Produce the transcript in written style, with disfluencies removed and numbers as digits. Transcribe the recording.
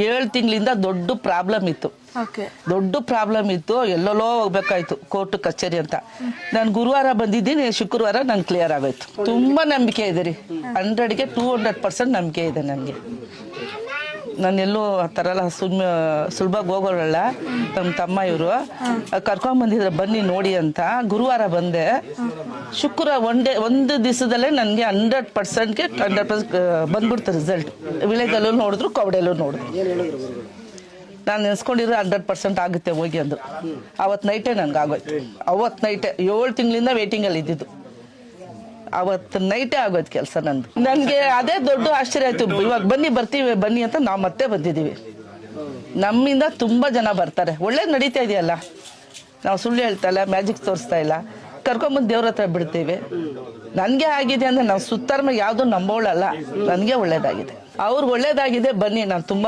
7 ತಿಂಗಳಿಂದ ದೊಡ್ಡ ಪ್ರಾಬ್ಲಮ್ ಇತ್ತು. ದೊಡ್ಡ ಪ್ರಾಬ್ಲಮ್ ಇತ್ತು, ಎಲ್ಲೆಲ್ಲೋ ಹೋಗ್ಬೇಕಾಯ್ತು, ಕೋರ್ಟ್ ಕಚೇರಿ ಅಂತ. ನಾನು ಗುರುವಾರ ಬಂದಿದ್ದೀನಿ, ಶುಕ್ರವಾರ ನಂಗೆ ಕ್ಲಿಯರ್ ಆಗೋಯ್ತು. ತುಂಬಾ ನಂಬಿಕೆ ಇದೆ ರೀ, 100ಗೆ 200% ನಂಬಿಕೆ ಇದೆ ನನಗೆ. ನಾನೆಲ್ಲೂ ಆ ಥರ ಎಲ್ಲ ಸುಲಭವಾಗಿ ಹೋಗೋಲ್ಲ. ನಮ್ಮ ತಮ್ಮ ಇವರು ಕರ್ಕೊಂಡ್ಬಂದಿದ್ರು, ಬನ್ನಿ ನೋಡಿ ಅಂತ. ಗುರುವಾರ ಬಂದೆ, ಶುಕ್ರವಾರ ಒಂದು ದಿವಸದಲ್ಲೇ ನನಗೆ 100%ಗೆ 100% ಬಂದ್ಬಿಡ್ತು ರಿಸಲ್ಟ್. ವಿಳೆದಲ್ಲೂ ನೋಡಿದ್ರು, ಕವಡೆಲ್ಲೂ ನೋಡಿದ್ರು. ನಾನು ನೆನೆಸ್ಕೊಂಡಿರೋ 100% ಆಗುತ್ತೆ ಹೋಗಿ ಅಂದು. ಅವತ್ತು ನೈಟೇ ನನಗೆ ಆಗೋಯ್ತು. ಅವತ್ತು ನೈಟೇ 7 ತಿಂಗಳಿಂದ ವೇಟಿಂಗಲ್ಲಿ ಇದ್ದಿದ್ದು. ಅವತ್ತು ನೈಟೇ ಆಗೋಯ್ತು ಕೆಲಸ ನಂದು. ನನಗೆ ಅದೇ ದೊಡ್ಡ ಆಶ್ಚರ್ಯ ಆಯ್ತು. ಇವಾಗ ಬರ್ತೀವಿ ಬನ್ನಿ ಅಂತ ನಾವು ಮತ್ತೆ ಬಂದಿದ್ದೀವಿ. ನಮ್ಮಿಂದ ತುಂಬ ಜನ ಬರ್ತಾರೆ. ಒಳ್ಳೇದು ನಡೀತಾ ಇದೆಯಲ್ಲ, ನಾವು ಸುಳ್ಳು ಹೇಳ್ತಾ ಇಲ್ಲ, ಮ್ಯಾಜಿಕ್ ತೋರಿಸ್ತಾ ಇಲ್ಲ. ಕರ್ಕೊಂಬಂದು ದೇವ್ರ ಹತ್ರ ಬಿಡ್ತೀವಿ. ನನಗೆ ಆಗಿದೆ ಅಂದರೆ ನಾವು ಸುತ್ತಾರ ಯಾವುದೂ ನಂಬೋಳಲ್ಲ. ನನಗೆ ಒಳ್ಳೇದಾಗಿದೆ, ಅವ್ರಿಗೆ ಒಳ್ಳೇದಾಗಿದೆ. ಬನ್ನಿ, ನಾನು ತುಂಬ